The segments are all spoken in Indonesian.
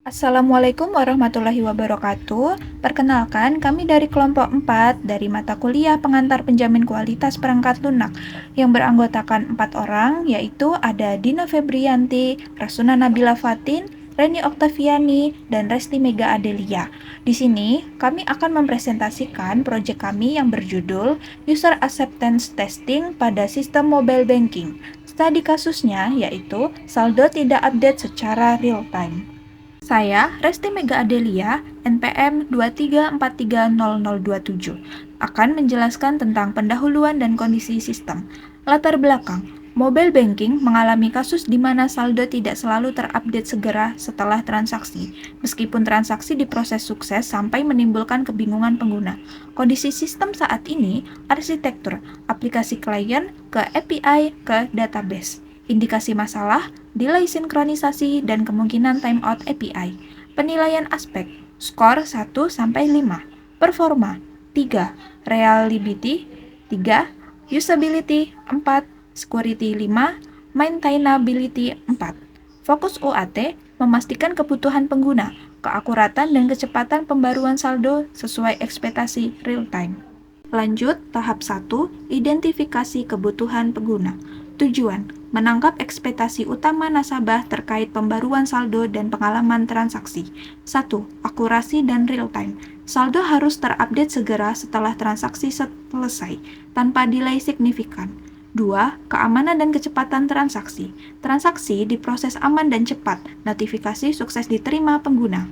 Assalamualaikum warahmatullahi wabarakatuh. Perkenalkan, kami dari kelompok 4 dari mata kuliah pengantar penjamin kualitas perangkat lunak yang beranggotakan 4 orang, yaitu ada Dina Febrianti, Rasuna Nabila Fatin, Reni Oktaviani, dan Resti Mega Adelia. Di sini, kami akan mempresentasikan proyek kami yang berjudul User Acceptance Testing pada Sistem Mobile Banking. Studi kasusnya yaitu saldo tidak update secara real-time. Saya, Resti Mega Adelia, NPM 23430027, akan menjelaskan tentang pendahuluan dan kondisi sistem. Latar belakang, mobile banking mengalami kasus di mana saldo tidak selalu terupdate segera setelah transaksi, meskipun transaksi diproses sukses sampai menimbulkan kebingungan pengguna. Kondisi sistem saat ini, arsitektur, aplikasi klien ke API ke database. Indikasi masalah, delay sinkronisasi, dan kemungkinan timeout API. Penilaian aspek, skor 1-5. Performa, 3. Reliability, 3. Usability, 4. Security, 5. Maintainability, 4. Fokus UAT, memastikan kebutuhan pengguna, keakuratan dan kecepatan pembaruan saldo sesuai ekspektasi real-time. Lanjut, tahap 1, identifikasi kebutuhan pengguna. Tujuan, menangkap ekspektasi utama nasabah terkait pembaruan saldo dan pengalaman transaksi. 1. Akurasi dan real-time. Saldo harus terupdate segera setelah transaksi selesai, tanpa delay signifikan. 2. Keamanan dan kecepatan transaksi. Transaksi diproses aman dan cepat, notifikasi sukses diterima pengguna.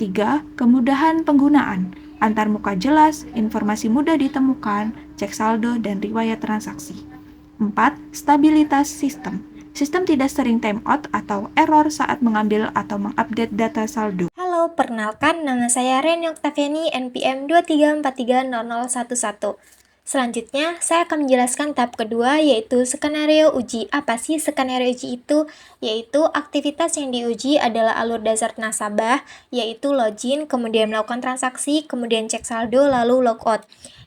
3. Kemudahan penggunaan. Antarmuka jelas, informasi mudah ditemukan, cek saldo, dan riwayat transaksi. 4. Stabilitas sistem. Sistem tidak sering timeout atau error saat mengambil atau mengupdate data saldo. Halo, perkenalkan nama saya Reni Oktaviani, NPM 23430011. Selanjutnya, saya akan menjelaskan tahap kedua, yaitu skenario uji. Apa sih skenario uji itu? Yaitu aktivitas yang diuji adalah alur dasar nasabah, yaitu login, kemudian melakukan transaksi, kemudian cek saldo, lalu logout.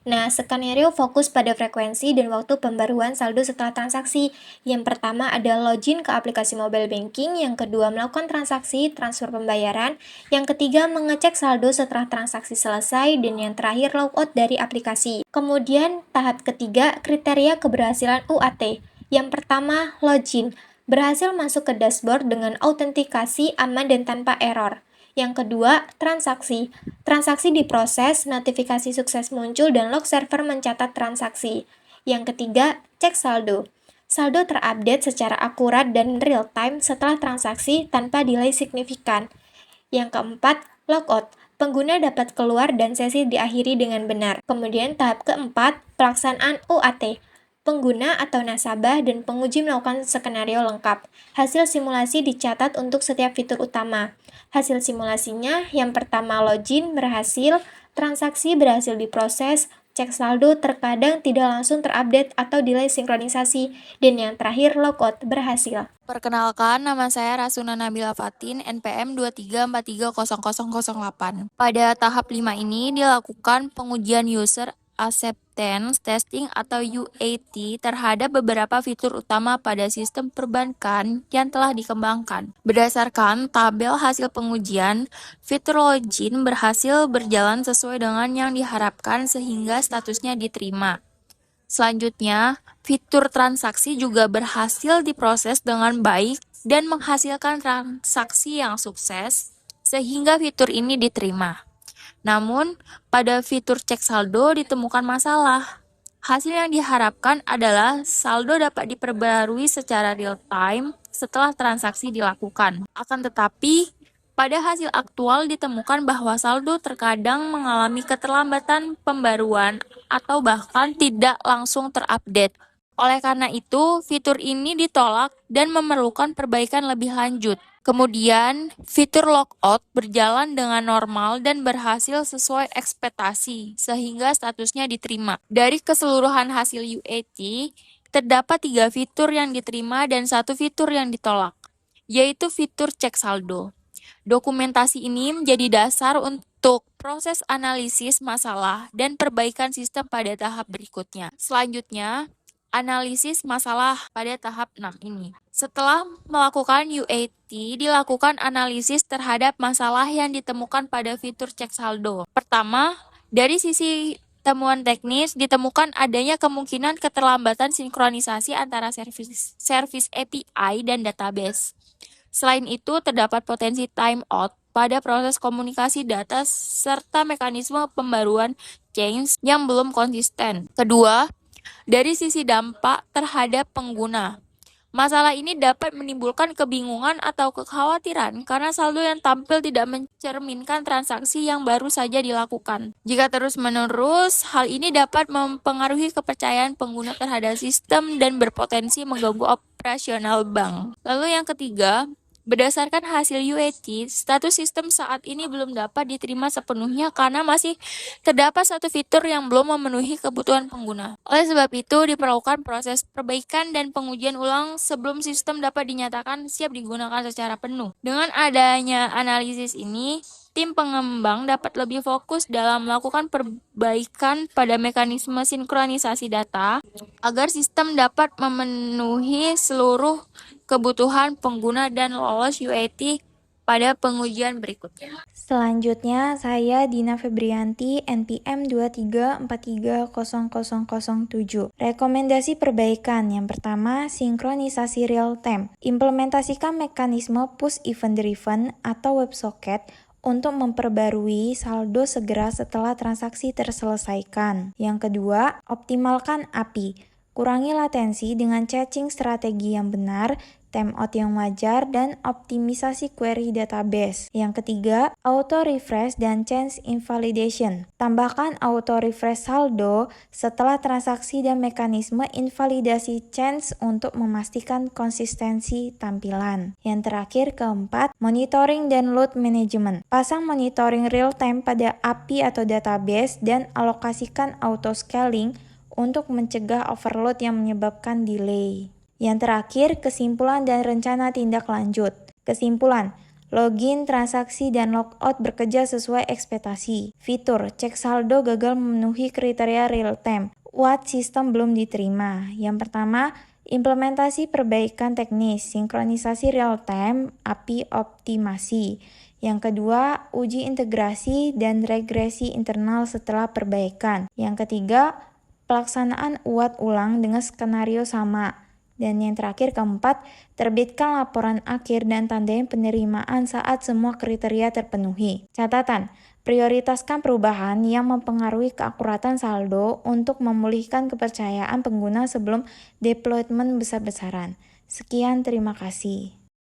Nah, skenario fokus pada frekuensi dan waktu pembaruan saldo setelah transaksi. Yang pertama ada login ke aplikasi mobile banking, yang kedua melakukan transaksi, transfer pembayaran, yang ketiga mengecek saldo setelah transaksi selesai, dan yang terakhir logout dari aplikasi. Kemudian tahap ketiga kriteria keberhasilan UAT. Yang pertama login, berhasil masuk ke dashboard dengan autentikasi aman dan tanpa error. Yang kedua, transaksi. Transaksi diproses, notifikasi sukses muncul, dan log server mencatat transaksi. Yang ketiga, cek saldo. Saldo terupdate secara akurat dan real-time setelah transaksi tanpa delay signifikan. Yang keempat, logout. Pengguna dapat keluar dan sesi diakhiri dengan benar. Kemudian tahap keempat, pelaksanaan UAT. Pengguna atau nasabah dan penguji melakukan skenario lengkap. Hasil simulasi dicatat untuk setiap fitur utama. Hasil simulasinya, yang pertama login berhasil, transaksi berhasil diproses, cek saldo terkadang tidak langsung terupdate atau delay sinkronisasi, dan yang terakhir logout berhasil. Perkenalkan, nama saya Rasuna Nabila Fatin, NPM 23430008. Pada tahap 5 ini dilakukan pengujian User Acceptance Testing atau UAT terhadap beberapa fitur utama pada sistem perbankan yang telah dikembangkan. Berdasarkan tabel hasil pengujian, fitur login berhasil berjalan sesuai dengan yang diharapkan sehingga statusnya diterima. Selanjutnya, fitur transaksi juga berhasil diproses dengan baik dan menghasilkan transaksi yang sukses, sehingga fitur ini diterima. Namun, pada fitur cek saldo ditemukan masalah. Hasil yang diharapkan adalah saldo dapat diperbarui secara real-time setelah transaksi dilakukan. Akan tetapi, pada hasil aktual ditemukan bahwa saldo terkadang mengalami keterlambatan pembaruan atau bahkan tidak langsung terupdate. Oleh karena itu, fitur ini ditolak dan memerlukan perbaikan lebih lanjut. Kemudian, fitur logout berjalan dengan normal dan berhasil sesuai ekspektasi, sehingga statusnya diterima. Dari keseluruhan hasil UAT, terdapat 3 fitur yang diterima dan 1 fitur yang ditolak, yaitu fitur cek saldo. Dokumentasi ini menjadi dasar untuk proses analisis masalah dan perbaikan sistem pada tahap berikutnya. Selanjutnya, analisis masalah pada tahap 6 ini. Setelah melakukan UAT, dilakukan analisis terhadap masalah yang ditemukan pada fitur cek saldo. Pertama, dari sisi temuan teknis, ditemukan adanya kemungkinan keterlambatan sinkronisasi antara service API dan database. Selain itu, terdapat potensi timeout pada proses komunikasi data serta mekanisme pembaruan change yang belum konsisten. Kedua, dari sisi dampak terhadap pengguna. Masalah ini dapat menimbulkan kebingungan atau kekhawatiran karena saldo yang tampil tidak mencerminkan transaksi yang baru saja dilakukan. Jika terus-menerus, hal ini dapat mempengaruhi kepercayaan pengguna terhadap sistem dan berpotensi mengganggu operasional bank. Lalu yang ketiga, berdasarkan hasil UAT, status sistem saat ini belum dapat diterima sepenuhnya karena masih terdapat satu fitur yang belum memenuhi kebutuhan pengguna. Oleh sebab itu, diperlukan proses perbaikan dan pengujian ulang sebelum sistem dapat dinyatakan siap digunakan secara penuh. Dengan adanya analisis ini, tim pengembang dapat lebih fokus dalam melakukan perbaikan pada mekanisme sinkronisasi data agar sistem dapat memenuhi seluruh kebutuhan pengguna dan lolos UAT pada pengujian berikutnya. Selanjutnya, saya Dina Febrianti, NPM 234300007. Rekomendasi perbaikan. Yang pertama, sinkronisasi real time. Implementasikan mekanisme push event driven atau WebSocket untuk memperbarui saldo segera setelah transaksi terselesaikan. Yang kedua, optimalkan API. Kurangi latensi dengan caching strategi yang benar, timeout yang wajar, dan optimisasi query database. Yang ketiga, auto refresh dan change invalidation. Tambahkan auto refresh saldo setelah transaksi dan mekanisme invalidasi change untuk memastikan konsistensi tampilan. Yang terakhir, keempat, monitoring dan load management. Pasang monitoring real time pada API atau database dan alokasikan auto scaling untuk mencegah overload yang menyebabkan delay. Yang terakhir, kesimpulan dan rencana tindak lanjut. Kesimpulan, login, transaksi, dan logout bekerja sesuai ekspektasi. Fitur, cek saldo gagal memenuhi kriteria real time. UAT sistem belum diterima. Yang pertama, implementasi perbaikan teknis, sinkronisasi real time, API optimasi. Yang kedua, uji integrasi dan regresi internal setelah perbaikan. Yang ketiga, pelaksanaan UAT ulang dengan skenario sama. Dan yang terakhir, keempat, terbitkan laporan akhir dan tandai penerimaan saat semua kriteria terpenuhi. Catatan, prioritaskan perubahan yang mempengaruhi keakuratan saldo untuk memulihkan kepercayaan pengguna sebelum deployment besar-besaran. Sekian, terima kasih.